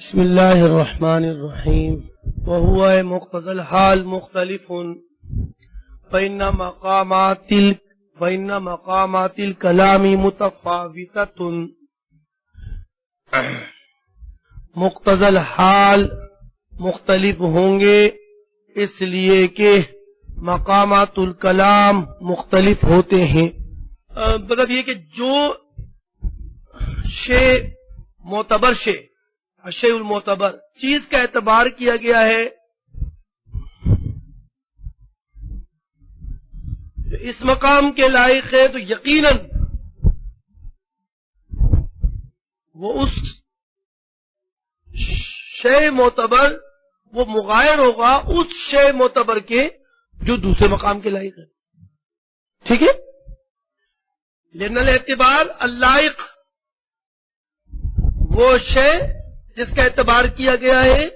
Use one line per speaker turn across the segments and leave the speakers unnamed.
بسم اللہ الرحمن الرحیم وہو مقتضی الحال مختلف فإن مقامات الکلام متفاوتۃ. مقتضی الحال مختلف ہوں گے اس لیے کہ مقامات الکلام مختلف ہوتے ہیں. مطلب یہ کہ جو شے معتبر شے الشیء المعتبر چیز کا اعتبار کیا گیا ہے اس مقام کے لائق ہے تو یقیناً وہ اس شے معتبر وہ مغایر ہوگا اس شے معتبر کے جو دوسرے مقام کے لائق ہے. ٹھیک ہے. لأن الاعتبار اللائق وہ شے جس کا اعتبار کیا گیا ہے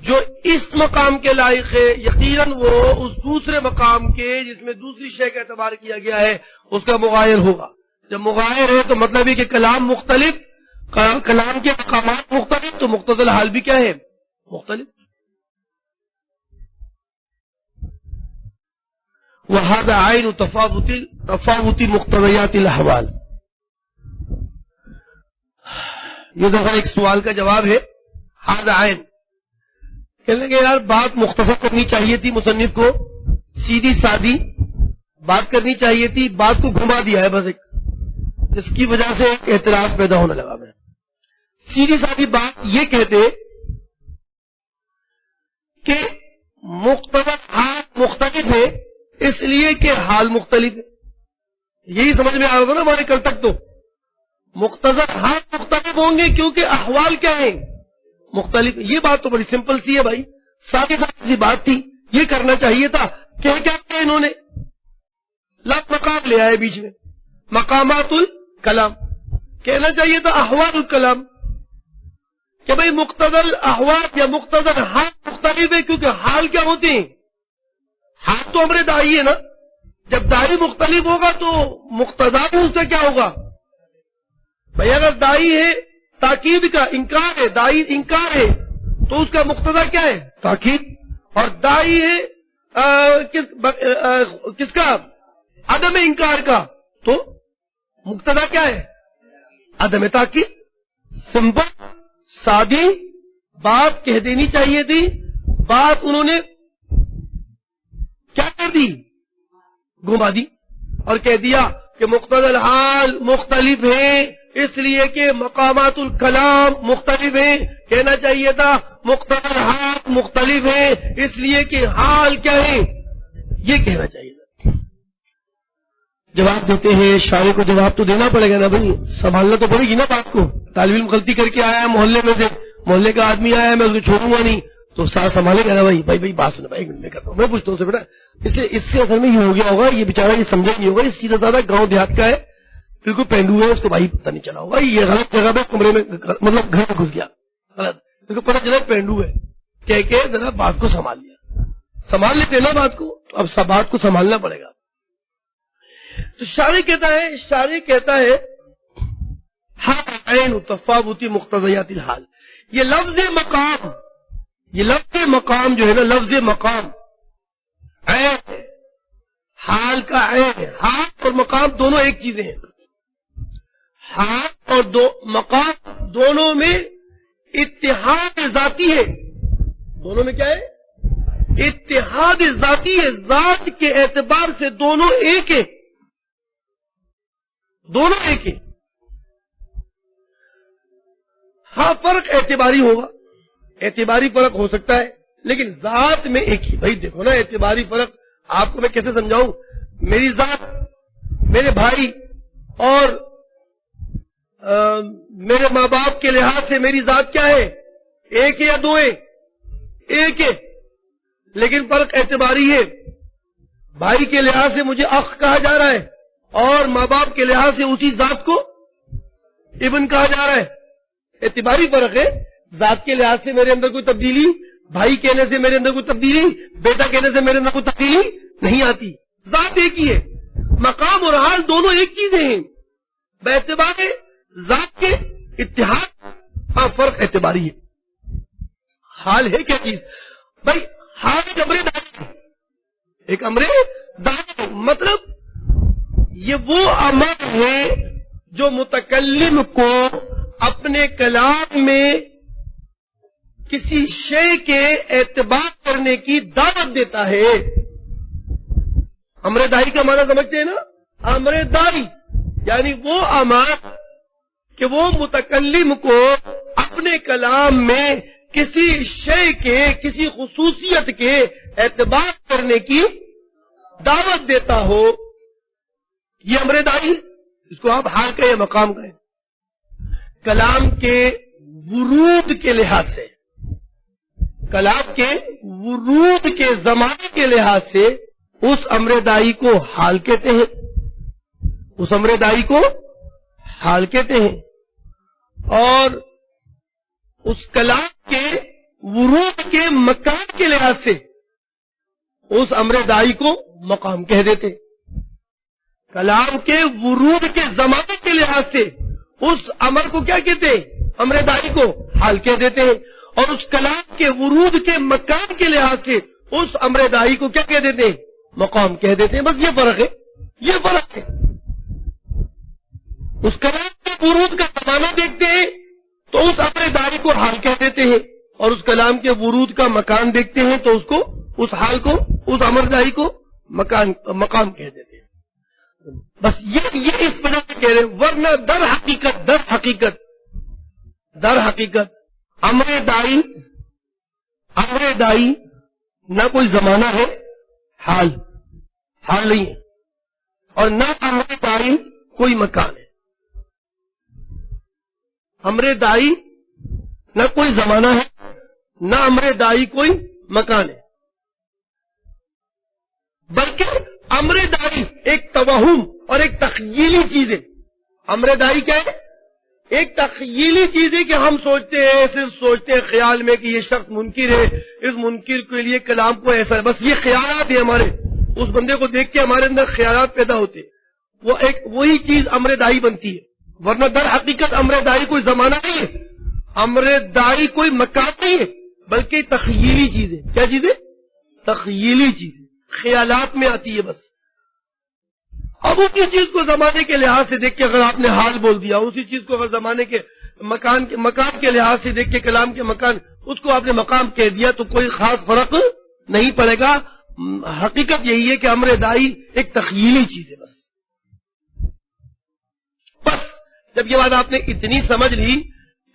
جو اس مقام کے لائق ہے یقیناً وہ اس دوسرے مقام کے جس میں دوسری شے کا اعتبار کیا گیا ہے اس کا مغایر ہوگا. جب مغایر ہے تو مطلب ہے کہ کلام مختلف کلام کے مقامات مختلف تو مقتضی الحال بھی کیا ہے مختلف. وهذا عین تفاوت مقتضیات الاحوال. یہ دیکھا ایک سوال کا جواب ہے. هذا عین کہنے لگے یار بات مختصر کرنی چاہیے تھی مصنف کو سیدھی سادی بات کرنی چاہیے تھی بات کو گھما دیا ہے بس ایک جس کی وجہ سے ایک اعتراض پیدا ہونے لگا. میں سیدھی سادی بات یہ کہتے کہ مقتضی حال مختلف ہے اس لیے کہ حال مختلف ہے. یہی سمجھ میں آ رہا تھا نا ہمارے کل تک. تو مقتضی حال مختلف ہوں گے کیونکہ احوال کیا ہیں مختلف. یہ بات تو بڑی سمپل سی ہے بھائی سادی سی بات تھی. یہ کرنا چاہیے تھا کیا انہوں نے لفظ مقام لے آئے بیچ میں مقامات الکلام. کہنا چاہیے تھا احوال الکلام کہ بھائی مقتضی الاحوال یا مقتضی حال مختلف ہے کیونکہ حال کیا ہوتے ہیں حال تو امر دائی ہے نا. جب دائی مختلف ہوگا تو مقتضا بھی اس سے کیا ہوگا بھائی. اگر دائی ہے تاکید کا انکار ہے دائی انکار ہے تو اس کا مقتضا کیا ہے تاکید. اور دائی ہے کس کا عدم انکار کا تو مقتضا کیا ہے عدم تاکید. سمپل سادی بات کہہ دینی چاہیے تھی. بات انہوں نے کیا کر دی گھما دی اور کہہ دیا کہ مقتضی الحال مختلف ہے اس لیے کہ مقامات الکلام مختلف ہیں. کہنا چاہیے تھا مقتضی الحال مختلف ہے اس لیے کہ حال کیا ہے یہ کہنا چاہیے تھا. جواب دیتے ہیں شاعر کو جواب تو دینا پڑے گا نا بھائی سنبھالنا تو پڑے گی نا بات کو. طالب علم غلطی کر کے آیا ہے محلے میں سے محلے کا آدمی آیا ہے میں اس کو چھوڑوں گا نہیں تو ساتھ سنبھالے گا نا بھائی بات سنا ایک منٹ میں کرتا ہوں. میں پوچھتا ہوں سے بیٹا اس سے اصل میں یہ ہو گیا ہوگا یہ بیچارہ یہ سمجھا نہیں ہوگا یہ سیدھا سادہ گاؤں دیہات کا ہے بالکل پینڈو ہے اس کو بھائی پتہ نہیں چلا ہوگا یہ غلط جگہ پہ کمرے میں مطلب گھر میں گھس گیا غلط اس کو پتہ چلا پینڈو ہے کہہ کے ذرا بات کو سنبھال لیا. سنبھال لیتے نا بات کو اب سب بات کو سنبھالنا پڑے گا. تو شاعر کہتا ہے عین تفاوت مقتضیات الحال. یہ لفظ مقام جو ہے نا لفظ مقام عین ہے حال کا عین ہے. حال اور مقام دونوں ایک چیزیں ہیں. حال اور مقام دونوں میں اتحاد ذاتی ہے. دونوں میں کیا ہے اتحاد ذاتی ہے. ذات کے اعتبار سے دونوں ایک ہے. دونوں ایک ہے. ہاں فرق اعتباری ہوگا اعتباری فرق ہو سکتا ہے لیکن ذات میں ایک ہی. بھائی دیکھو نا اعتباری فرق آپ کو میں کیسے سمجھاؤں. میری ذات میرے بھائی اور میرے ماں باپ کے لحاظ سے میری ذات کیا ہے ایک ہے یا دو ہے ایک ہے لیکن فرق اعتباری ہے. بھائی کے لحاظ سے مجھے اخ کہا جا رہا ہے اور ماں باپ کے لحاظ سے اسی ذات کو ابن کہا جا رہا ہے. اعتباری فرق ہے. ذات کے لحاظ سے میرے اندر کوئی تبدیلی بھائی کہنے سے میرے اندر کوئی تبدیلی بیٹا کہنے سے میرے اندر کوئی تبدیلی نہیں آتی. ذات ایک ہی ہے. مقام اور حال دونوں ایک چیزیں ہیں. باعتبار ذات کے اتحاد فرق اعتباری ہے. حال ہے کیا چیز بھائی؟ حال ایک امر دائی، ایک امر دائی مطلب یہ وہ امر ہے جو متکلم کو اپنے کلام میں کسی شے کے اعتبار کرنے کی دعوت دیتا ہے۔ امر دائی کا معنی سمجھتے ہیں نا؟ امر دائی یعنی وہ امر کہ وہ متکلم کو اپنے کلام میں کسی شے کے، کسی خصوصیت کے اعتبار کرنے کی دعوت دیتا ہو، یہ امر دائی، اس کو آپ حال کہیں مقام کہیں۔ کلام کے ورود کے لحاظ سے، کلام کے ورود کے زمانے کے لحاظ سے اس امر دائی کو حال کہتے ہیں، اس امر دائی کو حال کہتے ہیں، اور اس کلام کے ورود کے مکان کے لحاظ سے اس امر دائی کو مقام کہہ دیتے۔ کلام کے ورود کے زمانے کے لحاظ سے اس امر کو کیا کہتے ہیں؟ امر دائی کو حال کہہ دیتے ہیں، اور اس کلام کے ورود کے مکان کے لحاظ سے اس امر دائی کو کیا کہہ دیتے ہیں؟ مقام کہہ دیتے ہیں۔ بس یہ فرق ہے، یہ فرق ہے۔ اس کلام کے ورود کا زمانہ دیکھتے ہیں تو اس امر دائی کو حال کہہ دیتے ہیں، اور اس کلام کے ورود کا مکان دیکھتے ہیں تو اس کو، اس حال کو، اس امر دائی کو مقام کہہ دیتے ہیں۔ بس یہ اس وجہ سے کہہ رہے ہیں، ورنہ در حقیقت امر دائی نہ کوئی زمانہ ہے، حال نہیں ہے، اور نہ امر دائی کوئی مکان ہے۔ امر دائی نہ کوئی زمانہ ہے، نہ امر دائی کوئی مکان ہے، بلکہ امر دائی ایک توہم اور ایک تخیلی چیز ہے۔ امر دائی کیا ہے؟ ایک تخیلی چیز ہے کہ ہم سوچتے ہیں، صرف سوچتے ہیں خیال میں کہ یہ شخص منکر ہے، اس منکر کے لیے کلام کو ایسا ہے، بس یہ خیالات ہیں ہمارے، اس بندے کو دیکھ کے ہمارے اندر خیالات پیدا ہوتے، وہ ایک وہی چیز امر دائی بنتی ہے۔ ورنہ در حقیقت امر دائی کوئی زمانہ نہیں ہے، امر دائی کوئی مکان نہیں ہے، بلکہ تخیلی چیز ہے۔ کیا چیز ہے؟ تخیلی چیز ہے، خیالات میں آتی ہے بس۔ اب اسی چیز کو زمانے کے لحاظ سے دیکھ کے اگر آپ نے حال بول دیا، اسی چیز کو اگر زمانے کے مکان کے لحاظ سے دیکھ کے کلام کے مکان، اس کو آپ نے مقام کہہ دیا تو کوئی خاص فرق نہیں پڑے گا۔ حقیقت یہی ہے کہ امر دائی ایک تخیلی چیز ہے بس۔ جب یہ بات آپ نے اتنی سمجھ لی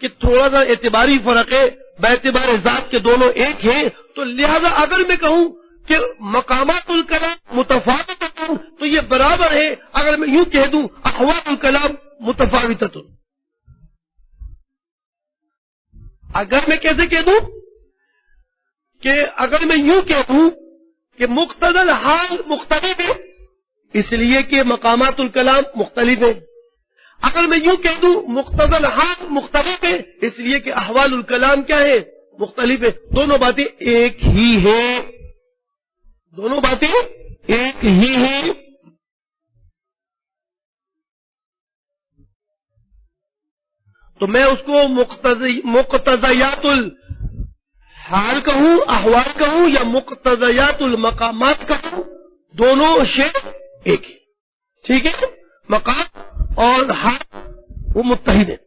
کہ تھوڑا سا اعتباری فرق ہے، باعتبار ذات کے دونوں ایک ہیں، تو لہذا اگر میں کہوں کہ مقامات الکلام متفاوت تو یہ برابر ہے اگر میں یوں کہہ دوں احوال الکلام متفاوتۃ۔ اگر میں کیسے کہہ دوں کہ اگر میں یوں کہہ دوں کہ مقتضی الحال مختلف ہے اس لیے کہ مقامات الکلام مختلف ہیں، اگر میں یوں کہہ دوں مقتضی الحال مختلف ہے اس لیے کہ احوال الکلام کیا ہے؟ مختلف ہے، دونوں باتیں ایک ہی ہیں، دونوں باتیں ایک ہی ہیں۔ تو میں اس کو مقتضیات الحال کہوں، احوال کہوں، یا مقتضیات المقامات کہوں، دونوں شے ایک ہے، ٹھیک ہے؟ مقام اور حال وہ متحد ہیں۔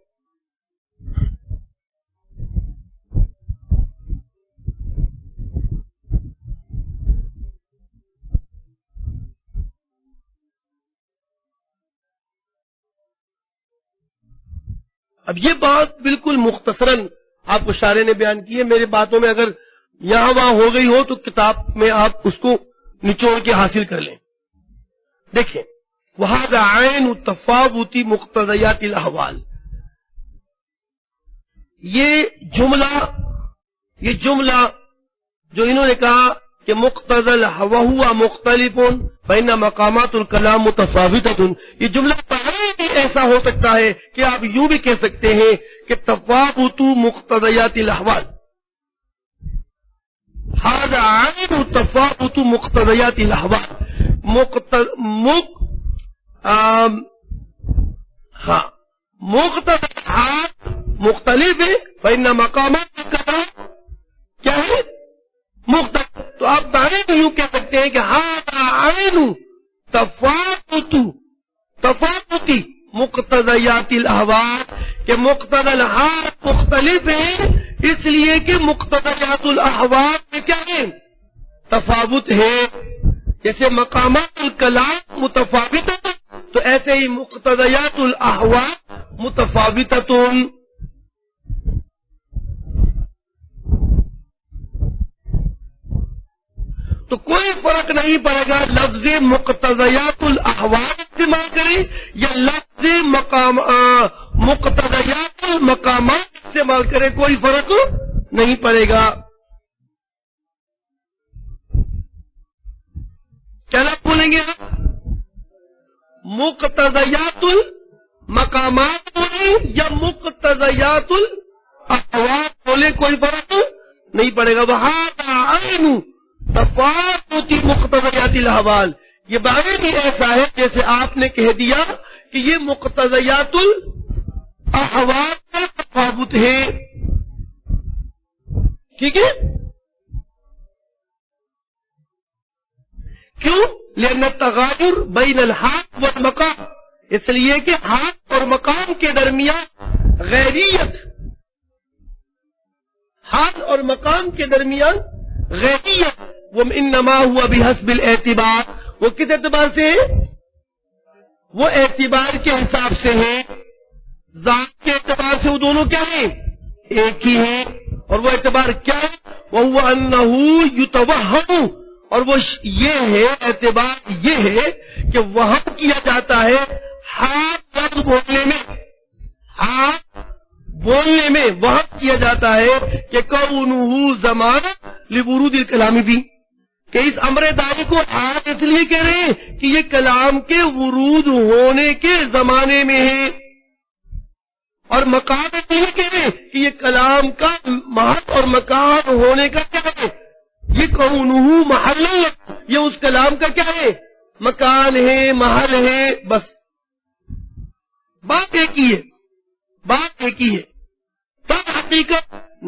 اب یہ بات بالکل مختصراً آپ کو شارح نے بیان کی ہے، میرے باتوں میں اگر یہاں وہاں ہو گئی ہو تو کتاب میں آپ اس کو نچوڑ کے حاصل کر لیں۔ دیکھیں، وَهَذَا عَيْنُ تَفَاوُتِ مُقْتَضَيَاتِ الْأَحْوَالِ، یہ جملہ جو انہوں نے کہا کہ مقتضى وَهُوَ مُخْتَلِفٌ فَإِنَّ مَقَامَاتُ الْكَلَامِ مُتَفَاوِتَةٌ، یہ جملہ پہلے بھی ایسا ہو سکتا ہے کہ آپ یوں بھی کہہ سکتے ہیں کہ تفاوت مقتضیات الاحوال، هذا عین تفاوت مقتضیات الاحوال، مقتضیات مختلف ہے، فإن مقامات الکلام یوں کہہ سکتے ہیں کہ ھذا عین تفاوتی مقتضیات الاحوال، کہ مقتضی الحال مختلف ہیں اس لیے کہ مقتضیات الاحوال میں کیا ہے؟ تفاوت ہے. جیسے مقامات الکلام متفاوت، تو ایسے ہی مقتضیات الاحوال متفاوتۃ. تو کوئی فرق نہیں پڑے گا لفظ مقتضیات الاحوال استعمال کریں یا لفظ مقتضیات المقامات استعمال کریں، کوئی فرق نہیں پڑے گا. کیا لفظ بولیں گے؟ مقتضیات المقامات بولیں یا مقتضیات الاحوال بولیں، کوئی فرق نہیں پڑے گا. وَهَذَا عَيْنُ تفاوت مقتضیات الاحوال، یہ بعین ہی ایسا ہے جیسے آپ نے کہہ دیا کہ یہ مقتضیات الاحوال کا تفاوت ہے. ٹھیک ہے؟ کیوں؟ لأن التغایر بین الحال والمقام، اس لیے کہ حال اور مقام کے درمیان غیریت، حال اور مقام کے درمیان غیریت، وہ انما ہوا بحسب الاعتبار، وہ کس اعتبار سے ہے؟ وہ اعتبار کے حساب سے ہے. ذات کے اعتبار سے وہ دونوں کیا ہیں؟ ایک ہی ہیں. اور وہ اعتبار کیا ہے؟ وَهُوَ أَنَّهُ يُتَوَهَّمُ، اور وہ یہ ہے، اعتبار یہ ہے کہ وہم کیا جاتا ہے ہاتھ لفظ بولنے میں، ہاتھ بولنے میں وہم کیا جاتا ہے کہ کونہ زمانہ لورود الکلام بھی، کہ اس امر دائی کو ہاتھ اس لیے کہہ رہے ہیں کہ یہ کلام کے ورود ہونے کے زمانے میں ہے، اور مقام اس لیے کہہ رہے ہیں کہ یہ کلام کا محل اور مکان ہونے کا کیا ہے؟ یہ کونہ محل، یہ اس کلام کا کیا ہے؟ مکان ہے، محل ہے. بس بات ایک ہی ہے، بات ایک ہی ہے. تب حقیقت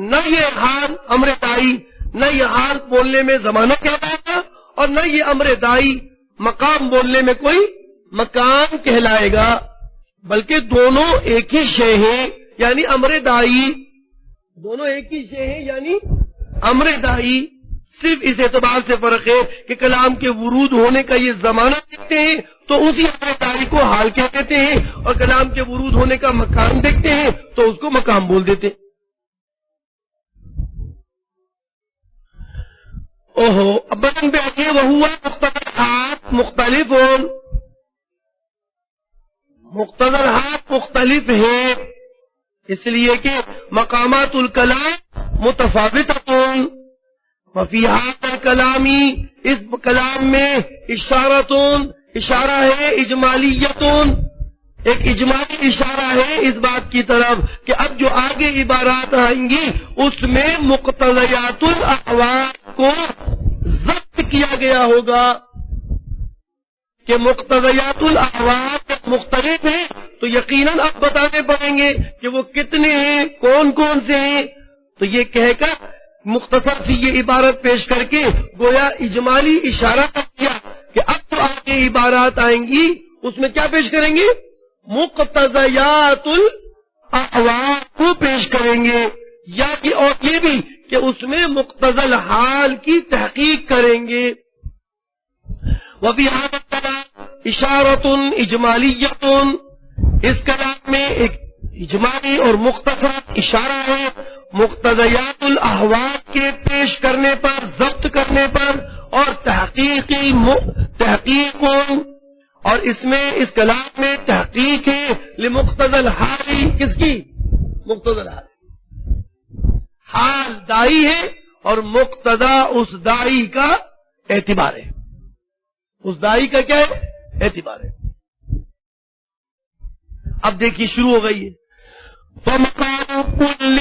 نہ یہ حال امر دائی، نہ یہ حال بولنے میں زمانہ کہلائے گا، اور نہ یہ امر دائی مقام بولنے میں کوئی مکان کہلائے گا، بلکہ دونوں ایک ہی شے ہیں. یعنی امر دائی، دونوں ایک ہی شے ہیں یعنی امر دائی. صرف اس اعتبار سے فرق ہے کہ کلام کے ورود ہونے کا یہ زمانہ دیکھتے ہیں تو اسی امر دائی کو حال کہہ دیتے ہیں، اور کلام کے ورود ہونے کا مکان دیکھتے ہیں تو اس کو مقام بول دیتے ہیں. اوہو، اب بدن پہ آئیے. وہوا مقتضیات مختلف، مقتضیات مختلف ہے اس لیے کہ مقامات الکلام متفاوتۃ. وفی ھذا الکلام، اس کلام میں اشارہ ہے اجمالیۃ، ایک اجمالی اشارہ ہے اس بات کی طرف کہ اب جو آگے عبارات آئیں گی اس میں مقتضیات الاحوال کو ضبط کیا گیا ہوگا، کہ مقتضیات الاحوال مختلف ہیں تو یقیناً اب بتانے پڑیں گے کہ وہ کتنے ہیں، کون کون سے ہیں. تو یہ کہہ کر مختصر سی یہ عبارت پیش کر کے گویا اجمالی اشارہ کر دیا کہ اب جو آگے عبارات آئیں گی اس میں کیا پیش کریں گے؟ مقتضیات الاحوال کو پیش کریں گے، یا کہ اور یہ بھی کہ اس میں مقتضی الحال کی تحقیق کریں گے. وفی ھذا الکلام اشارۃ اجمالیۃ، اس کلام میں ایک اجمالی اور مختصر اشارہ ہے مقتضیات الاحوال کے پیش کرنے پر، ضبط کرنے پر، اور تحقیق، اور اس میں اس کلام میں تحقیق ہے لمقتضی الحال. کس کی؟ مقتضی الحال. حال دائی ہے اور مقتضی اس دائی کا اعتبار ہے، اس دائی کا کیا ہے؟ اعتبار ہے. اب دیکھیے شروع ہو گئی ہے. فَمَقَامُ كُلٍّ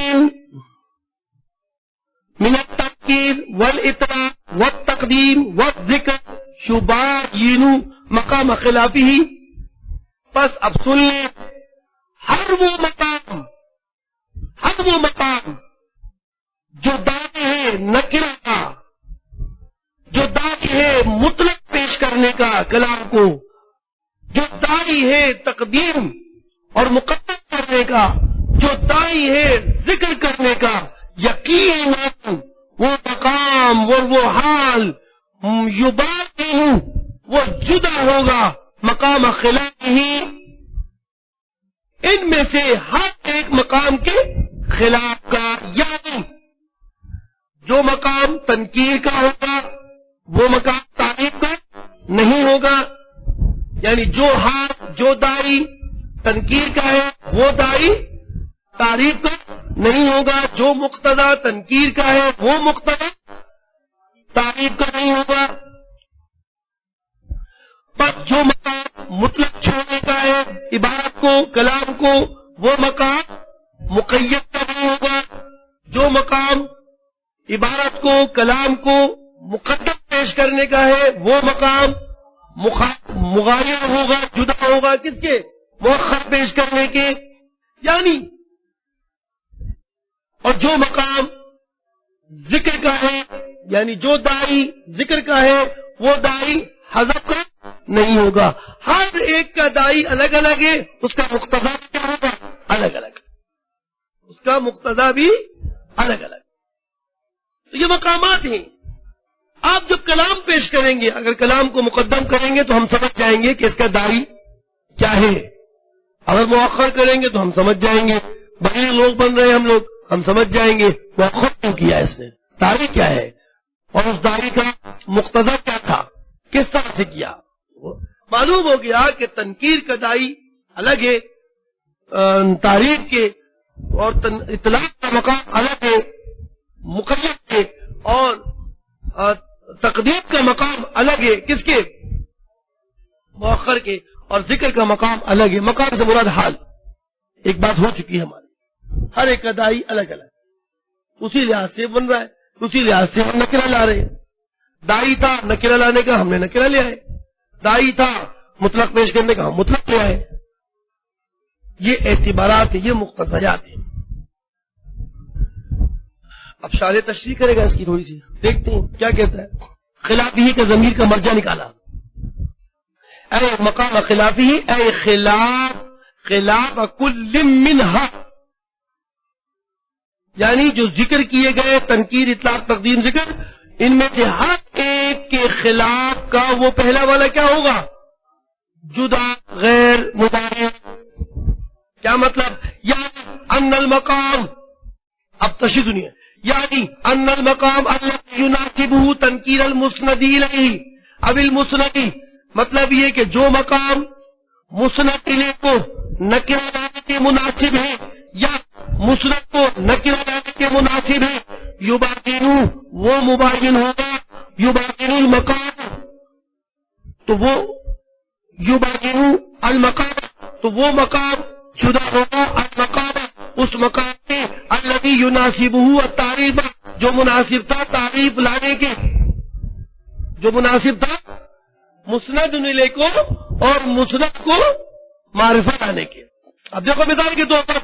مِنَ التَّذْكِيرِ وَالْإِطْرَاءِ وَالتَّقْدِيمِ وَالذِّكْرِ يُبَيِّنُ مقام خلافی. بس اب سن لیں، ہر وہ مقام جو دائی ہے نکرہ کا، جو دائی ہے مطلق پیش کرنے کا کلام کو، جو داعی ہے تقدیم اور مقدم کرنے کا، جو داعی ہے ذکر کرنے کا، یقیناً وہ مقام اور وہ حال یباطن وہ جدا ہوگا مقام خلاف ہی، ان میں سے ہر ایک مقام کے خلاف کا، یعنی جو مقام تنکیر کا ہوگا وہ مقام تعریف کا نہیں ہوگا، یعنی جو داعی تنکیر کا ہے وہ داعی تعریف کا نہیں ہوگا، جو مقتضی تنکیر کا ہے وہ مقتضی تعریف کا نہیں ہوگا، پر جو مقام مطلق چھوڑنے کا ہے عبارت کو کلام کو وہ مقام مقید کا نہیں ہوگا، جو مقام عبارت کو کلام کو مقدم پیش کرنے کا ہے وہ مقام مغایر ہوگا، جدا ہوگا کس کے؟ مؤخر پیش کرنے کے، یعنی اور جو مقام ذکر کا ہے یعنی جو داعی ذکر کا ہے وہ داعی حذف کا نہیں ہوگا، ہر ایک کا داعی الگ الگ ہے، اس کا مقتضا کیا ہوگا؟ الگ الگ، اس کا مقتضا بھی الگ الگ۔ تو یہ مقامات ہیں۔ آپ جب کلام پیش کریں گے، اگر کلام کو مقدم کریں گے تو ہم سمجھ جائیں گے کہ اس کا داعی کیا ہے، اگر مؤخر کریں گے تو ہم سمجھ جائیں گے، بڑے لوگ بن رہے ہیں ہم سمجھ جائیں گے مؤخر کیوں کیا اس نے، داعی کیا ہے اور اس داعی کا مقتضا کیا تھا، کس طرح سے کیا۔ معلوم ہو گیا کہ تنکیر کا داعی الگ ہے، تعریف کے اور اطلاق کا مقام الگ ہے مقید کے، اور تقدیم کا مقام الگ ہے کس کے؟ مؤخر کے، اور ذکر کا مقام الگ ہے۔ مقام سے مراد حال، ایک بات ہو چکی ہے ہماری، ہر ایک کا داعی الگ الگ، اسی لحاظ سے بن رہا ہے، اسی لحاظ سے ہم نکرہ لا رہے ہیں۔ داعی تھا نکرہ لانے کا، ہم نے نکرہ لے آئے، داعی تھا مطلق پیش کرنے کا، ہم مطلق لے آئے۔ یہ اعتبارات ہیں، یہ مقتضیات ہیں۔ اب شارح تشریح کرے گا اس کی تھوڑی سی، دیکھتے ہیں کیا کہتا ہے۔ خلافی کا ضمیر کا مرجع نکالا، اے مقام خلافی، اے خلاف کل منہا، یعنی جو ذکر کیے گئے تنکیر اطلاق تقدیم ذکر، ان میں سے ہر ایک کے خلاف کا وہ پہلا والا کیا ہوگا؟ جدا، غیر، مبارک۔ کیا مطلب؟ یعنی ان المقام، اب تشریح سنیے، یعنی ان المقام الذی یناسبہ تنکیر المسند الیہ، اب المسندی مطلب یہ کہ جو مقام مسند الیہ کو نکرہ لانے کے مناسب ہے یا مسند کو نکرہ لانے کے مناسب ہے، یباینو وہ مباین ہوگا، یباین المقام تو وہ یباینو المقام تو وہ مقام جدا ہوگا، المقام اس مقام میں الذی یناسبہ التعریف جو مناسب تھا تعریف لانے کے، جو مناسب تھا مسند الیہ کو اور مسند کو معرفہ لانے کے۔ اب دیکھو مثال کے طور پر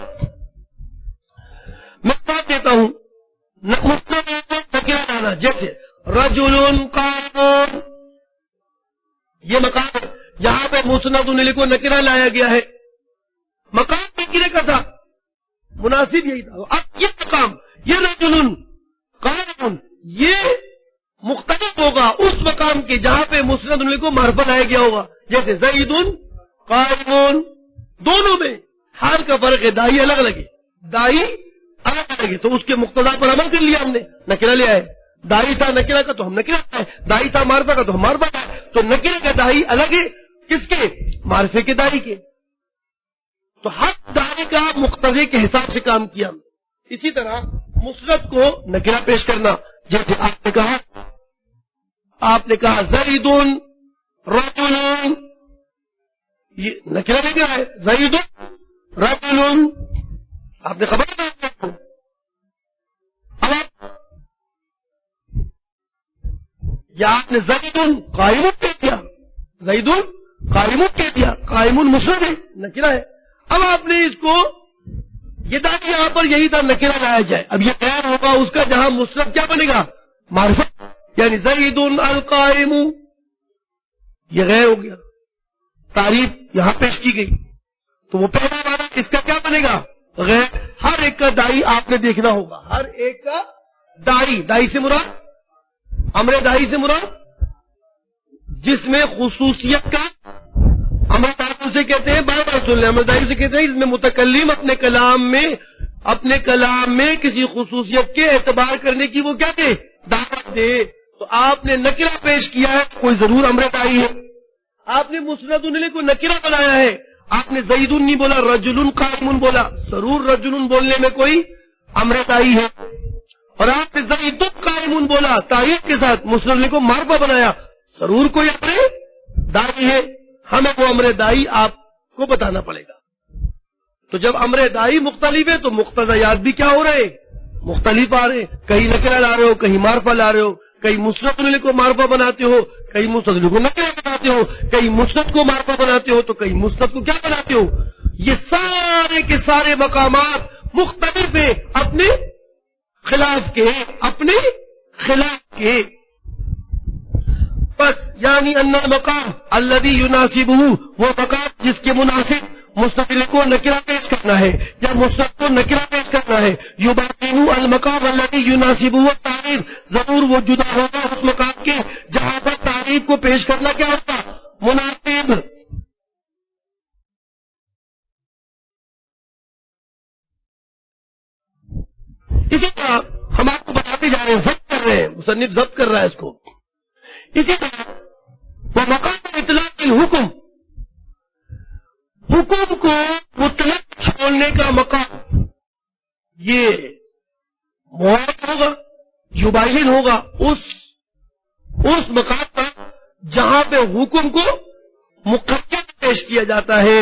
میں بات دیتا ہوں، مسند کو نکرہ لانا، جیسے رجل قائم، یہ مقام ہے، یہاں پہ مسند الیہ کو نکرہ لایا گیا ہے، مقام نکرے کا تھا، مناسب یہی تھا۔ اب یہ مقام، یہ رجل قائم، یہ مختلف ہوگا اس مقام کے جہاں پہ مسند الیہ کو معرفہ لایا گیا ہوگا، جیسے زید قائم، دونوں میں حال کا فرق ہے، داعی الگ الگ ہے، داعی الگ الگ ہے، تو اس کے مقتضا پر عمل کر لیا ہم نے، نکرہ لے آئے۔ داعی تھا نکرہ کا تو ہم نکرہ لائے، داعی تھا معرفہ کا تو ہم معرفہ لائے، تو نکرہ کا داعی الگ ہے کس کے؟ معرفے کے داعی کے۔ تو ہر داعی کا مقتضے کے حساب سے کام کیا ہم نے۔ اسی طرح مسند کو نکرہ پیش کرنا، جیسے آپ نے کہا زید رجل، یہ نکرہ لے گیا ہے، زید رجل، آپ نے خبر دیا، اب یا آپ نے زید قائم کہہ دیا، زید قائم کہہ دیا، قائم مسند ہے، نکرہ ہے۔ اب آپ نے اس کو یہ داعی یہاں پر یہی تھا نکرہ لایا جائے، اب یہ تیار ہوگا اس کا جہاں مسند کیا بنے گا؟ معرفہ، یعنی زید القائم، یہ غیر ہو گیا، تعریف یہاں پیش کی گئی، تو وہ پہلا معنی اس کا کیا بنے گا؟ غیر. ہر ایک کا دائی آپ نے دیکھنا ہوگا، ہر ایک کا دائی. دائی سے مراد، امر دائی سے مراد جس میں خصوصیت کا، امر دائی سے کہتے ہیں، بار بار سن لیں، امر دائی سے کہتے ہیں اس میں متکلم اپنے کلام میں کسی خصوصیت کے اعتبار کرنے کی وہ کیا دے؟ دعوت دے. تو آپ نے نکرہ پیش کیا ہے، کوئی ضرور امر دائی ہے. آپ نے مسند الیہ کو نکرہ بنایا ہے، آپ نے زید نہیں بولا، رجل قائم بولا، ضرور رجل بولنے میں کوئی امر دائی ہے. اور آپ نے زید قائم بولا تعریف کے ساتھ، مسند الیہ کو معرفہ بنایا، ضرور کوئی امر دائی ہے. ہمیں وہ امر دائی آپ کو بتانا پڑے گا. تو جب امر دائی مختلف ہے تو مقتضیات بھی کیا ہو رہے ہیں؟ مختلف آ رہے ہیں. کہیں نکرہ لا رہے ہو، کہیں معرفہ لا رہے ہو، کہیں مسند الیہ کو معرفہ بناتے ہو، کہیں مسند الیہ کو نکرہ بناتے ہو، کہیں مسند کو معرفہ بناتے ہو، تو کہیں مسند کو کیا بناتے ہو. یہ سارے کے سارے مقامات مختلف ہیں، اپنے خلاف کے. بس یعنی ان المقام الذي يناسبه، وہ مقام جس کے مناسب مسند الیہ کو نکرہ پیش کرنا ہے یا مسند کو نکرہ پیش کرنا ہے. یبین المقام الذي يناسبه التعریف، ضرور وہ جدا ہوگا اس مقام کے جہاں پر تعریف کو پیش کرنا کیا ہوگا؟ مناسب. اسی طرح ہم آپ کو بتاتے جا رہے ہیں، ضبط کر رہے ہیں، مصنف ضبط کر رہا ہے اس کو. اسی طرح وہ مقام اطلاق الحکم، حکم کو مطلق چھوڑنے کا مقام، یہ معاہد ہوگا، یبین ہوگا اس مقام پر جہاں پہ حکم کو مقید پیش کیا جاتا ہے.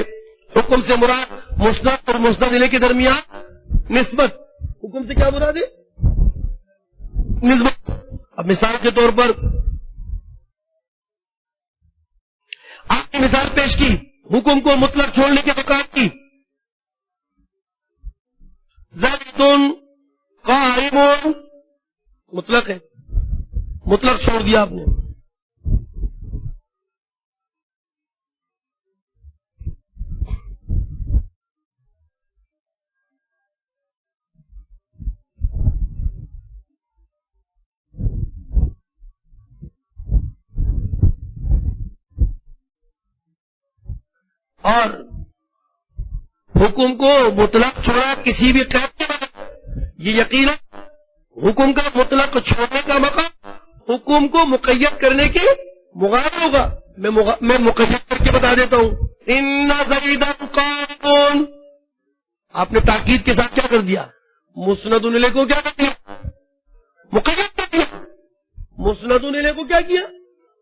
حکم سے مراد مسند اور مسند الیہ کے درمیان نسبت. حکم سے کیا مراد ہے؟ نسبت. اب مثال کے طور پر آپ نے مثال پیش کی حکم کو مطلق چھوڑنے کے مقام کی، زید قائم، مطلق ہے، مطلق چھوڑ دیا آپ نے. اور حکم کو مطلق چھوڑا کسی بھی قید کے بغیر، یہ یقیناً حکم کا مطلق چھوڑنے کا مقام حکم کو مقید کرنے کے مغایر ہوگا. میں مقید کر کے بتا دیتا ہوں، ان زیدا قائم. آپ نے تاکید کے ساتھ کیا کر دیا؟ مسند الیہ کو کیا کر دیا؟ مقید کر دیا. مسند الیہ کو کیا کیا؟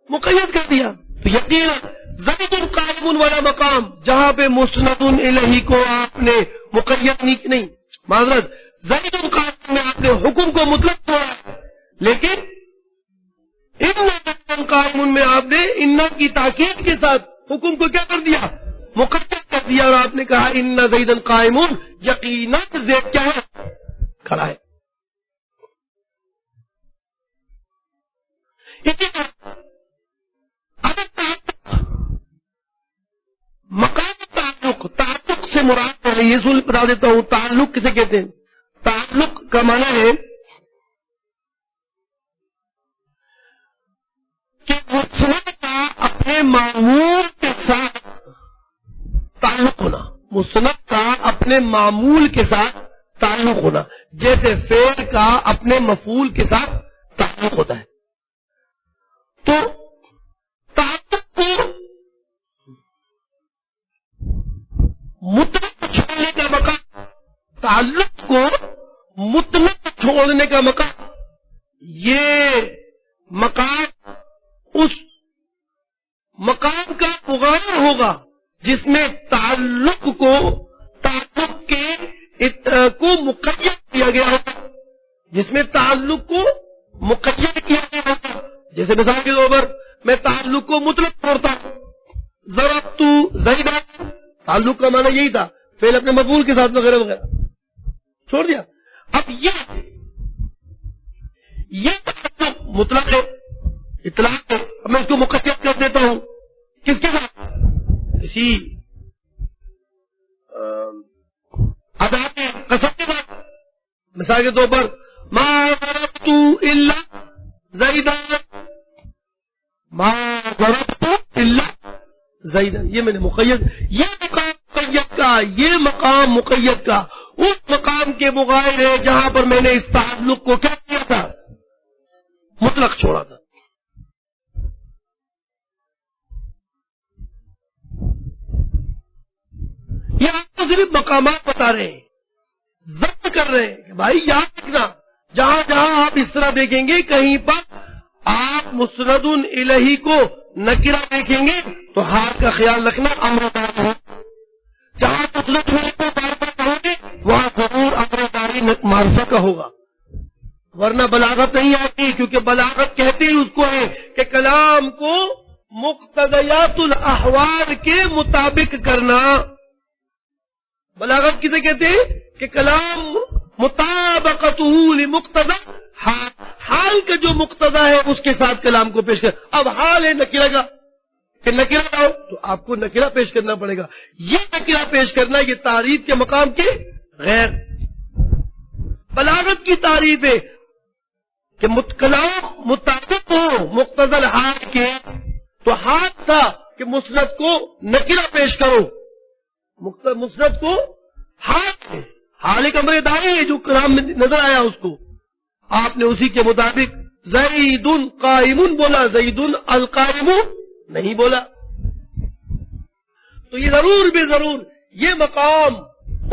مقید کر دیا. تو یقیناً زید قائم والا مقام جہاں پہ مسند الیہ کو آپ نے مقید نہیں، معذرت، زید قائم میں آپ نے حکم کو مطلق چھوڑا ہے، لیکن ان زید قائم میں آپ نے ان کی تاکید کے ساتھ حکم کو کیا کر دیا؟ مقید کر دیا. اور آپ نے کہا ان زید قائم، یقیناً زید کیا ہے؟ کھڑا ہے. اسی طرح مقام تعلق سے مراد ہے، یہ اصول بتا دیتا ہوں. تعلق کسے کہتے ہیں؟ تعلق کا معنی ہے کہ مسند کا اپنے معمول کے ساتھ تعلق ہونا، مسند کا اپنے معمول کے ساتھ تعلق ہونا، جیسے فعل کا اپنے مفعول کے ساتھ تعلق ہوتا ہے. تو تعلق کو مطلق چھوڑنے کا مقام، تعلق کو مطلق چھوڑنے کا مقام، یہ مقام اس مقام کا مغایر ہوگا جس میں تعلق کو مقید کیا گیا ہوگا، جس میں تعلق کو مقید کیا گیا ہوگا. جیسے مثال کے طور پر میں تعلق کو مطلق چھوڑتا ہوں، ضربت زیدا، تعلق کا معنی یہی تھا، فعل اپنے مفعول کے ساتھ وغیرہ وغیرہ چھوڑ دیا. اب یہ تعلق مطلق ہے، اطلاق ہے. اب میں اس کو مقید کر دیتا ہوں کس کے ساتھ؟ اسی ادا کے قسم کے ساتھ. مثال کے طور پر ما ضربت الا زیدا، ما ضربت الا زیدا، یہ میں نے مقید، یہ مقام مقید کا، یہ مقام مقید کا اس مقام کے مغایر ہے جہاں پر میں نے اس تعلق کو کیا کیا تھا؟ مطلق چھوڑا تھا. یہ آپ کو صرف مقامات بتا رہے ہیں، ضبط کر رہے ہیں کہ بھائی یاد رکھنا، جہاں جہاں آپ اس طرح دیکھیں گے کہیں پر آپ مسند الیہ کو نکرہ دیکھیں گے تو حال کا خیال رکھنا امر داری ہے. جہاں مسند الیہ کو معرفہ کہو گے وہاں ضرور امر داری معرفہ کا ہوگا، ورنہ بلاغت نہیں آتی. کیونکہ بلاغت کہتے ہی اس کو ہے کہ کلام کو مقتضیات الاحوال کے مطابق کرنا. بلاغت کسے کہتے ہیں؟ کہ کلام مطابقتہ لمقتضی حال، حال کا جو مقتضا ہے اس کے ساتھ کلام کو پیش کر. اب حال ہے نکرہ کا کہ نکرہ لاؤ تو آپ کو نکرہ پیش کرنا پڑے گا. یہ نکرہ پیش کرنا یہ تعریف کے مقام کے غیر. بلاغت کی تعریف ہے کہ کلام مطابق ہو مقتضی الحال کے، تو حال تھا کہ مسند کو نکرہ پیش کرو، مسند کو حال ایک امر داری ہے جو کلام میں نظر آیا اس کو آپ نے اسی کے مطابق زید قائم بولا، زید القائم نہیں بولا. تو یہ ضرور بے ضرور یہ مقام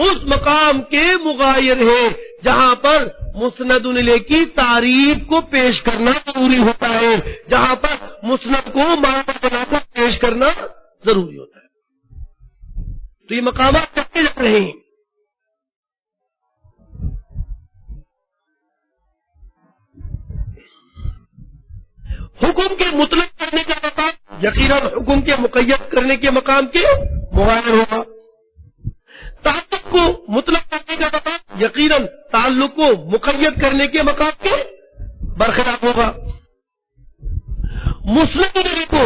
اس مقام کے مغایر ہے جہاں پر مسند الیہ کی تعریف کو پیش کرنا ضروری ہوتا ہے، جہاں پر مسند کو معرفہ بنا کر پیش کرنا ضروری ہوتا ہے. تو یہ مقامات چلتے جا رہے ہیں. حکم کے مطلق کرنے کا مقام یقیناً حکم کے مقید کرنے کے مقام کے مغایر ہوگا. تعلق کو مطلق کرنے کا مقام یقیناً تعلق کو مقید کرنے کے مقام کے برخلاف ہوگا. مسند الیہ کو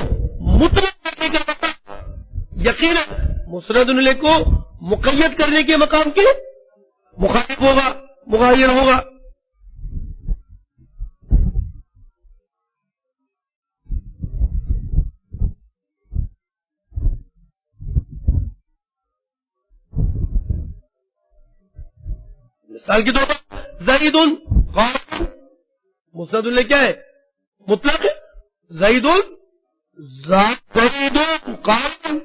مطلق کرنے کا مقام یقیناً مسند الیہ کو مقید کرنے کے مقام کے مخالف ہوگا، مغایر ہوگا. مثال کے طور پر زید قائم، مسند الیہ کیا ہے؟ مطلق ہے. زید قائم،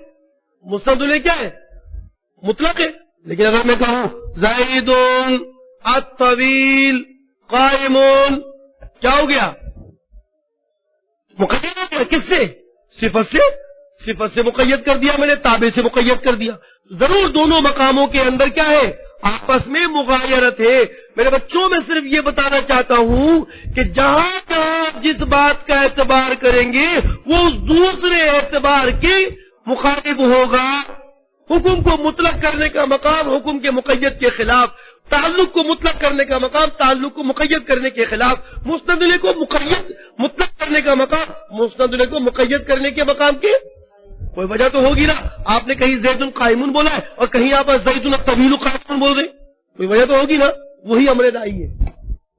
مسند الیہ کیا ہے؟ مطلق ہے. لیکن اگر میں کہوں زید الطویل قائم، کیا ہو گیا؟ مقید ہو گیا. کس سے؟ صفت سے مقید کر دیا میں نے، تابع سے مقید کر دیا. ضرور دونوں مقاموں کے اندر کیا ہے؟ آپس میں مغایرت ہے. میرے بچوں میں صرف یہ بتانا چاہتا ہوں کہ جہاں جہاں جس بات کا اعتبار کریں گے وہ اس دوسرے اعتبار کے مخالف ہوگا. حکم کو مطلق کرنے کا مقام حکم کے مقید کے خلاف، تعلق کو مطلق کرنے کا مقام تعلق کو مقید کرنے کے خلاف، مسند الیہ کو مطلق کرنے کا مقام مسند الیہ کو مقید کرنے کے مقام کے. کوئی وجہ تو ہوگی نا. آپ نے کہیں زید قائمون بولا ہے اور کہیں آپ زید الطویل قائمون بول رہے، کوئی وجہ تو ہوگی نا. وہی امر دائی ہے.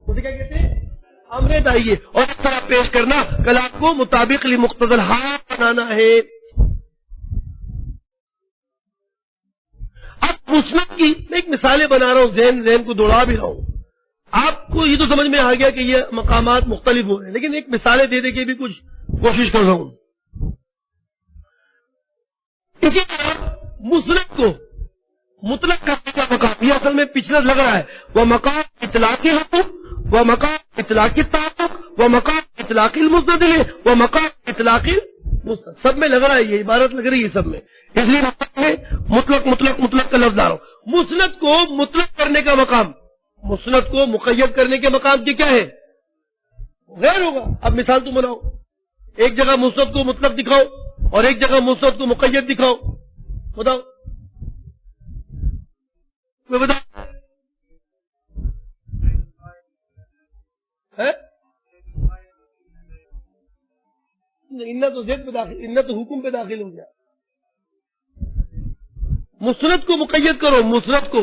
اسے کیا کہتے ہیں؟ امر دائی ہے. اور اس طرح پیش کرنا کلام کو مطابق لمقتضی الحال بنانا ہے. اب مسند کی میں ایک مثالیں بنا رہا ہوں، ذہن کو دوڑا بھی رہا ہوں. آپ کو یہ تو سمجھ میں آ گیا کہ یہ مقامات مختلف ہو رہے ہیں، لیکن ایک مثالیں دے دے کے بھی کچھ کوشش کر رہا ہوں. اسی طرح مسند کو مطلق کرنے کا مقام یہ اصل میں پچھلا لگ رہا ہے. وہ مقام اطلاقی حکم، وہ مقام اطلاقی تعلق، وہ مقام اطلاقی المسند الیہ، وہ مقام اطلاقی مسند. سب میں لگ رہا ہے، یہ عبارت لگ رہی ہے سب میں، اس لیے میں مطلق کا لفظ آ رہا ہوں. مسند کو مطلق کرنے کا مقام مسند کو مقید کرنے کے مقام کی کیا ہے؟ غیر ہوگا. اب مثال تم بناؤ، ایک جگہ مسند کو مطلق دکھاؤ اور ایک جگہ مسند کو مقید دکھاؤ. بتاؤ میں بتاؤ تو زید پہ داخل، ان تو حکم پہ داخل ہو گیا. مسند کو مقید کرو، مسند کو،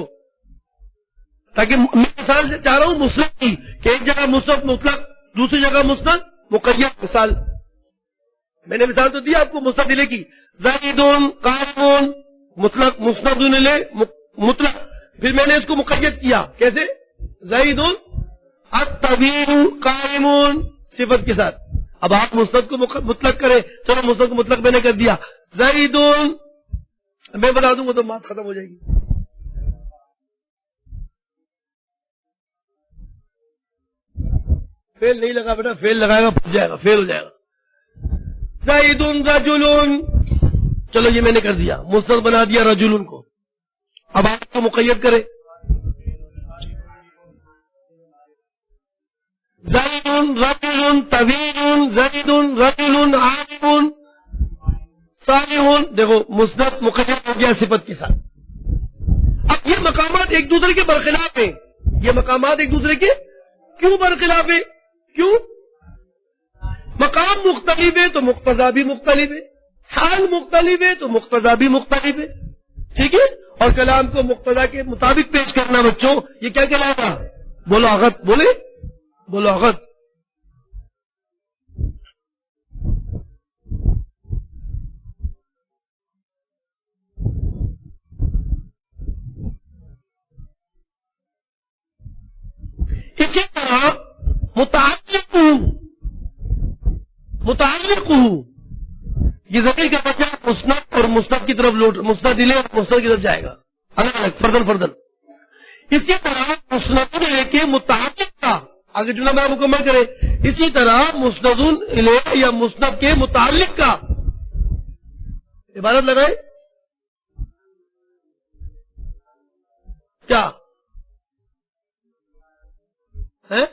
تاکہ میں مثال چاہ رہا ہوں مسند کی کہ ایک جگہ مسند مطلق، دوسری جگہ مسند مقید. مثال میں نے مثال تو دی آپ کو مسند الیہ کی، زیدون قائمون مطلق، مسند الیہ مطلق. پھر میں نے اس کو مقید کیا، کیسے؟ زیدون الطویل قائمون صفت کے ساتھ. اب آپ مسند کو مطلق کریں، چلو مسند کو مطلق میں نے کر دیا، زیدون، میں بتا دوں گا تو بات ختم ہو جائے گی. فیل نہیں لگا بیٹا، فیل لگائے گا پھنس جائے گا، فیل ہو جائے گا. زیدون رجلون، چلو یہ میں نے کر دیا، مسند بنا دیا رجلون کو. اب آپ کو مقید کرے، زیدون رجل طویل، زیدون رجل عالم صالح. دیکھو مسند مقید ہو گیا صفت کے ساتھ. اب یہ مقامات ایک دوسرے کے برخلاف ہیں، یہ مقامات ایک دوسرے کے کیوں برخلاف ہیں؟ کیوں؟ مقام مختلف ہے تو مقتضا بھی مختلف ہے، حال مختلف ہے تو مقتضا بھی مختلف ہے. ٹھیک ہے؟ اور کلام کو مقتضا کے مطابق پیش کرنا بچوں، یہ کیا کہلائے گا؟ بلاغت. بولے بلاغت. اسی طرح متعلق یہ ضمیر کا بچہ مسند اور مسند کی طرف لوٹ، مسند الیہ اور مسند کی طرف جائے گا الگ الگ فردن فردن. اسی طرح مسند الیہ کے متعلق کا آگے جملہ میں مکمل کرے، اسی طرح مسند الیہ یا مسند کے متعلق کا عبارت لگائے کیا ہے؟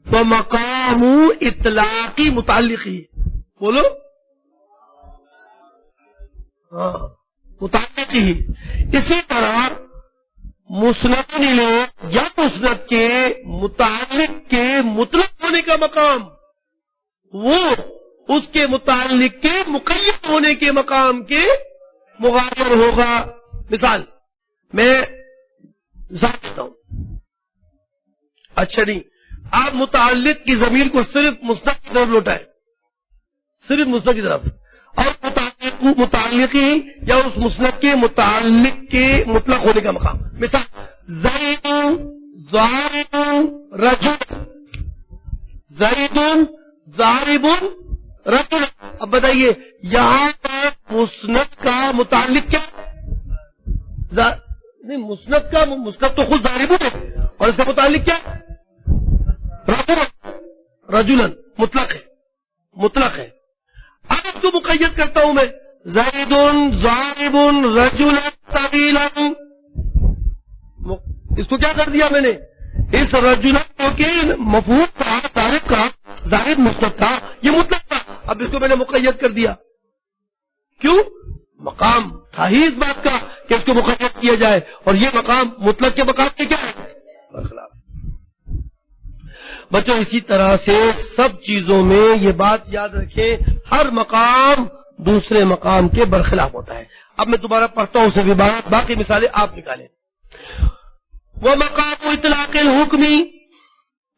تو مقام اطلاقی متعلقی. بولو ہاں متعلقی. اسی طرح مسند الیہ یا مسند کے متعلق کے مطلق ہونے کا مقام وہ اس کے متعلق کے مقید ہونے کے مقام کے مغایر ہوگا. مثال میں دیتا ہوں، اچھا نہیں، آپ متعلق کی ضمیر کو صرف مسند کی طرف لوٹائیں، صرف مسند کی طرف، اور متعلقی یا اس مسند کے متعلق کے مطلق ہونے کا مقام. مثال زید ضارب رجل، زید ضارب رجل. اب بتائیے یہاں پر مسند کا متعلق کیا؟ نہیں، مسند تو خود ضارب ہے، اور اس کا متعلق کیا؟ رجلن. مطلق ہے، مطلق ہے. اب اس کو مقید کرتا ہوں میں، زید ضارب رجلا طویلا. اس کو کیا کر دیا میں نے؟ اس رجلا کہ مفعول تھا، ضارب کا، ضارب مسند تھا، یہ مطلق تھا. اب اس کو میں نے مقید کر دیا. کیوں؟ مقام تھا ہی اس بات کا کہ اس کو مقید کیا جائے، اور یہ مقام مطلق کے مقام کے کیا ہے؟ برخلاف. بچوں اسی طرح سے سب چیزوں میں یہ بات یاد رکھیں، ہر مقام دوسرے مقام کے برخلاف ہوتا ہے. اب میں دوبارہ پڑھتا ہوں اسے بھی، باقی مثالیں آپ نکالیں. وہ مقام اطلاق الحکمی،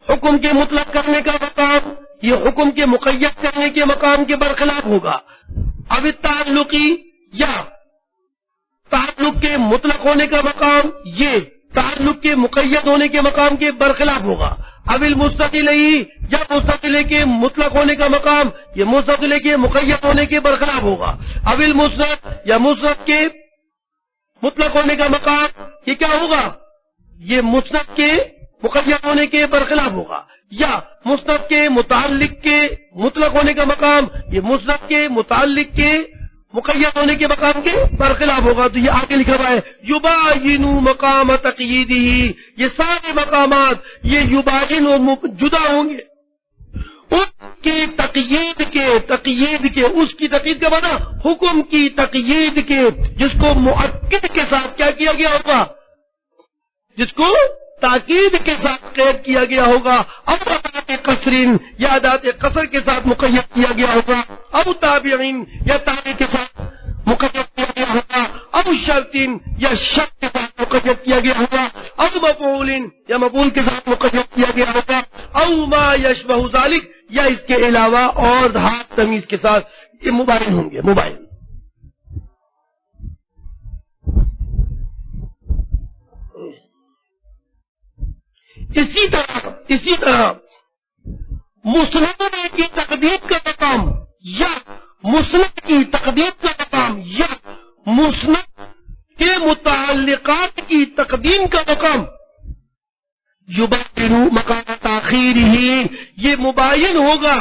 حکم کے مطلق کرنے کا مقام، یہ حکم کے مقید کرنے کے مقام کے برخلاف ہوگا. اب تعلقی یا تعلق کے مطلق ہونے کا مقام، یہ تعلق کے مقید ہونے کے مقام کے برخلاف ہوگا. اب المسند الیہ یا مسند الیہ کے مطلق ہونے کا مقام، یہ مسند الیہ کے مقید ہونے کے برخلاف ہوگا. اب المسند یا مسند کے مطلق ہونے کا مقام، یہ کیا ہوگا؟ یہ مسند کے مقید ہونے کے برخلاف ہوگا. یا مسند کے متعلق کے مطلق ہونے کا مقام، یہ مسند کے متعلق کے مقید ہونے کے مقام کے برخلاف ہوگا. تو یہ آگے لکھا ہوا ہے یباین مقام تقییدہ، یہ سارے مقامات یہ یباین اور جدا ہوں گے اس کی تقیید کے اس کی تقیید کا معنی حکم کی تقیید کے، جس کو مؤکد کے ساتھ کیا کیا گیا ہوگا، جس کو تاکید کے ساتھ قید کیا گیا ہوگا، او ادات قصرین یا ادات قصر کے ساتھ مقید کیا گیا ہوگا، او تابعین یا تابع کے ساتھ مقید کیا گیا ہوگا، او شرطین یا شرط کے ساتھ مقید کیا گیا ہوگا، او مفعولین یا مفعول کے ساتھ مقید کیا گیا ہوگا، او ما یشبہ ذالک یا اس کے علاوہ اور دھات تمیز کے ساتھ یہ مباین ہوں گے. مباین اسی طرح مسند کی تقدیم کا مقام یا مسند کی تقدیم کا مقام یا مسند کے متعلقات کی تقدیم کا مقام یبین مقام تاخیر ہی، یہ مباین ہوگا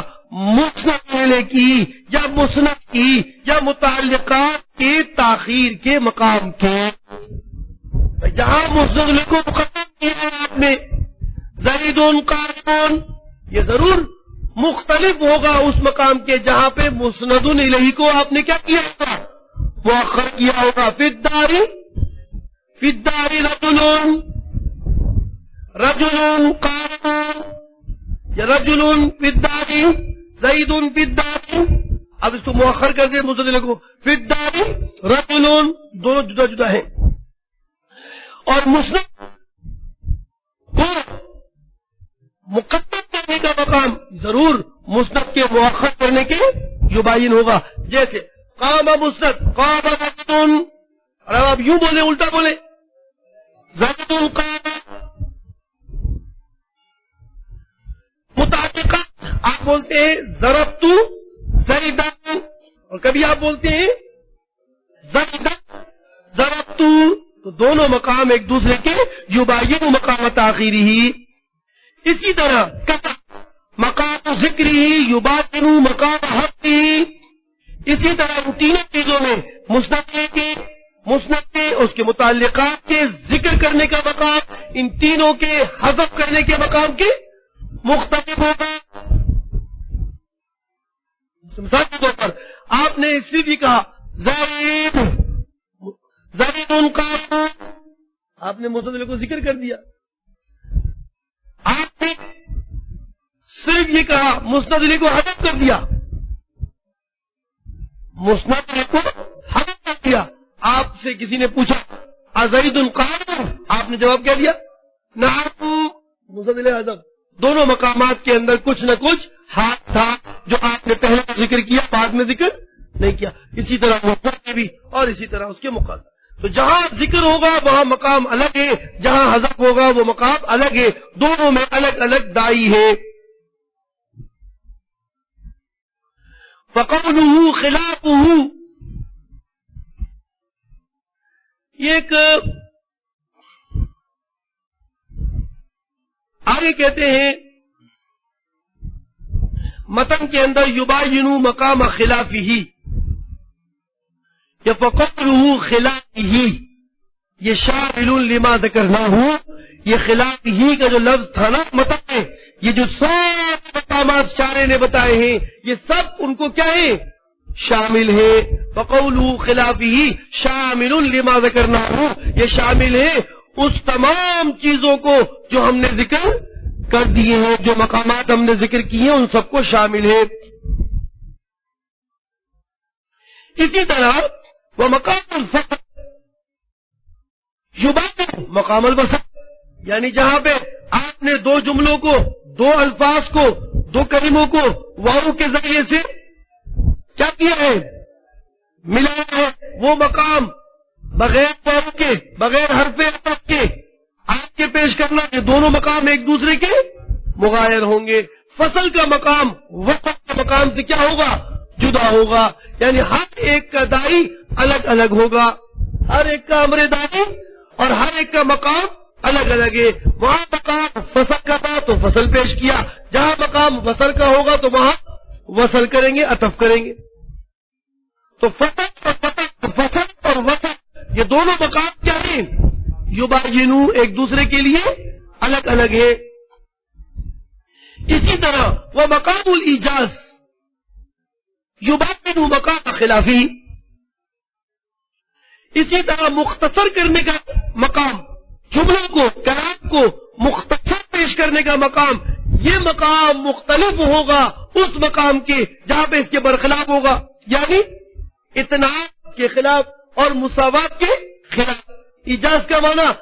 مسند لینے کی یا مسند کی یا متعلقات کے تاخیر کے مقام کے. جہاں مسند کو مقدم کیا ہے آپ نے زید قائم، یہ ضرور مختلف ہوگا اس مقام کے جہاں پہ مسند الیہ کو آپ نے کیا کیا ہوگا، مؤخر کیا ہوگا. فی الدار رجل قائم یا رجل فی الدار زید فی الدار. اب اس کو مؤخر کر دیں مسند الیہ کو، فی الدار رجل، دونوں جدا جدا ہیں. اور مسند کو مقدم کرنے کا مقام ضرور مسند کے مؤخر کرنے کے یبین ہوگا. جیسے قام مسند، قام زید، اور اب آپ یوں بولے، الٹا بولے، زید قام. متعلقات آپ بولتے ہیں ضربت زیدن، اور کبھی آپ بولتے ہیں زیدن ضربت، تو دونوں مقام ایک دوسرے کے یبین مقام تاخیری ہی. اسی طرح مقام ذکری یبین مقام حقی. اسی طرح ان تینوں چیزوں میں مسند کے اس کے متعلقات کے ذکر کرنے کا مقام ان تینوں کے حذف کرنے کے مقام کے مختلف ہوگا. مثال کے طور پر آپ نے اس سے بھی کہا زید قائم، آپ نے مسند کو ذکر کر دیا. آپ نے صرف یہ کہا مسند کو حذف کر دیا، مسند کو حذف کر دیا. آپ سے کسی نے پوچھا ازید قائم، آپ نے جواب کیا دیا، نعم، مسند حذف. دونوں مقامات کے اندر کچھ نہ کچھ ہاتھ تھا جو آپ نے پہلے ذکر کیا، بعد میں ذکر نہیں کیا. اسی طرح مسند کے بھی اور اسی طرح اس کے مقابل. تو جہاں ذکر ہوگا وہاں مقام الگ ہے، جہاں حذف ہوگا وہ مقام الگ ہے، دونوں میں الگ الگ دائی ہے. فقوله خلافه، ایک آگے کہتے ہیں متن کے اندر یبین مقام خلافہ، یا فقوله خلافہ، یہ شامل لما ذکرناہ، یہ خلافہ کا جو لفظ تھا نا متن میں، یہ جو سب مقامات شارح نے بتائے ہیں یہ سب ان کو کیا ہے، شامل ہے. فقوله خلافہ شامل لما ذکرناہ، یہ شامل ہے اس تمام چیزوں کو جو ہم نے ذکر کر دیے ہیں، جو مقامات ہم نے ذکر کیے ہیں ان سب کو شامل ہے. اسی طرح وہ مقام الفصل یبین مقام الوصل، یعنی جہاں پہ آپ نے دو جملوں کو، دو الفاظ کو، دو کلموں کو واو کے ذریعے سے کیا کیا ہے، ملایا ہے، وہ مقام بغیر واو کے، بغیر حرف عطف کے آپ کے پیش کرنا، یہ دونوں مقام ایک دوسرے کے مغایر ہوں گے. فصل کا مقام وقت کے مقام سے کیا ہوگا، جدا ہوگا، یعنی ہر ایک کا دائی الگ الگ ہوگا، ہر ایک کا امر دائی اور ہر ایک کا مقام الگ الگ ہے. وہاں مقام فصل کا تھا تو فصل پیش کیا، جہاں مقام وصل کا ہوگا تو وہاں وصل کریں گے، عطف کریں گے. تو فصل اور وصل یہ دونوں مقام کیا ہیں، یبینو ایک دوسرے کے لیے الگ الگ ہے. اسی طرح وہ مقام الایجاز یبینو مقام خلافی، اسی طرح مختصر کرنے کا مقام، جملوں کو، کلام کو مختصر پیش کرنے کا مقام، یہ مقام مختلف ہوگا اس مقام کے جہاں پہ اس کے برخلاف ہوگا، یعنی اتناع کے خلاف اور مساوات کے خلاف۔ ایجاز کا معنی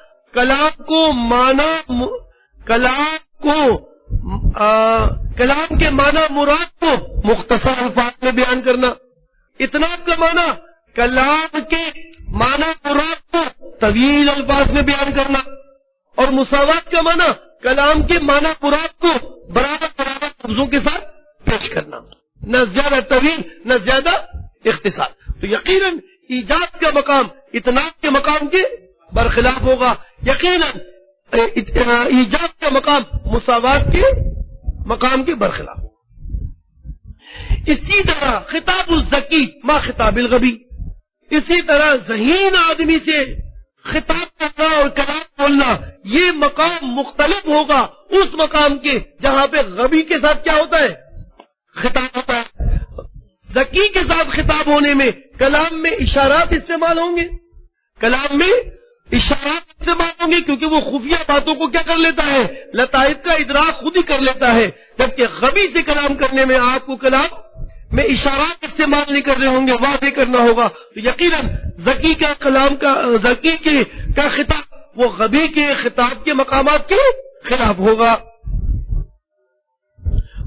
کلام کے معنی مراد کو مختصر الفاظ میں بیان کرنا، اتناع کا معنی کلام کے معنی مراد کو طویل الفاظ میں بیان کرنا، اور مساوات کا معنی کلام کے معنی مراد کو برابر برابر لفظوں کے ساتھ پیش کرنا، نہ زیادہ طویل نہ زیادہ اختصار۔ تو یقیناً ایجاز کا مقام اتناع کے مقام کے برخلاف ہوگا، یقیناً ایجاز کا مقام مساوات کے مقام کے برخلاف ہوگا۔ اسی طرح خطاب الذکی ما خطاب الغبی، اسی طرح ذہین آدمی سے خطاب کرنا اور کلام بولنا یہ مقام مختلف ہوگا اس مقام کے جہاں پہ غبی کے ساتھ کیا ہوتا ہے، خطاب ہوتا ہے۔ ذکی کے ساتھ خطاب ہونے میں کلام میں اشارات استعمال ہوں گے، کلام میں اشارات استعمال ہوں گے، کیونکہ وہ خفیہ باتوں کو کیا کر لیتا ہے، لطائف کا ادراک خود ہی کر لیتا ہے، جبکہ غبی سے کلام کرنے میں آپ کو کلام میں اشارات استعمال نہیں کر رہے ہوں گے، واضح کرنا ہوگا۔ تو یقیناً ذکی کا خطاب وہ غبی کے خطاب کے مقامات کے خلاف ہوگا۔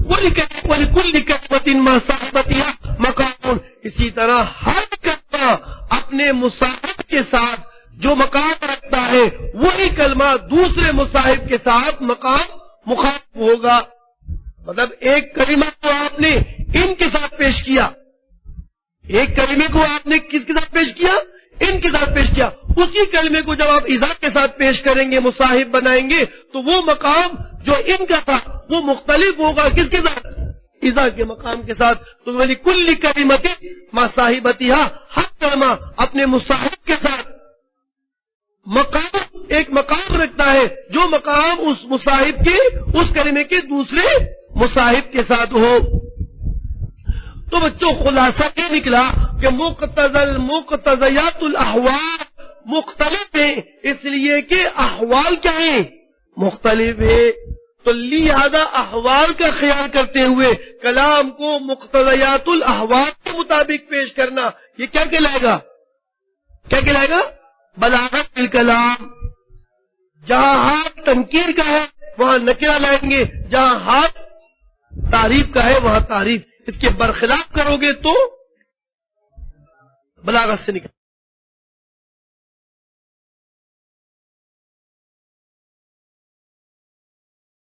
وَلِكُلِّ كَلِمَةٍ مَا صَاحِبَتِهَا مَقَامٌ، اسی طرح ہر کلمہ اپنے مصاحب کے ساتھ جو مقام رکھتا ہے وہی کلمہ دوسرے مصاحب کے ساتھ مقام مخالف ہوگا۔ مطلب ایک کلمہ کو آپ نے ان کے ساتھ پیش کیا، ایک کلمے کو آپ نے کس کے ساتھ پیش کیا، ان کے ساتھ پیش کیا، اسی کلمے کو جب آپ اذا کے ساتھ پیش کریں گے، مصاحب بنائیں گے، تو وہ مقام جو ان کا تھا وہ مختلف ہوگا کس کے ساتھ، اذا کے مقام کے ساتھ۔ تو وَلِكُلِّ كَلِمَةٍ مَا صَاحِبَتِهَا، ہر کلمہ اپنے مصاحب کے ساتھ مقام ایک مقام رکھتا ہے جو مقام اس مصاحب کے اس کلمے کے دوسرے مصاحب کے ساتھ ہو۔ تو بچوں خلاصہ یہ نکلا کہ مقتضیات الاحوال مختلف ہیں، اس لیے کہ احوال کیا ہیں، مختلف ہے، تو لہذا احوال کا خیال کرتے ہوئے کلام کو مقتضیات الاحوال کے مطابق پیش کرنا، یہ کیا کہلائے گا، کیا کہلائے گا، بلاغت بالکلام۔ جہاں ہاتھ تنکیر کا ہے وہاں نکرہ لائیں گے، جہاں ہاتھ تعریف کا ہے وہاں تعریف، اس کے برخلاف کرو گے تو بلاغت سے نکل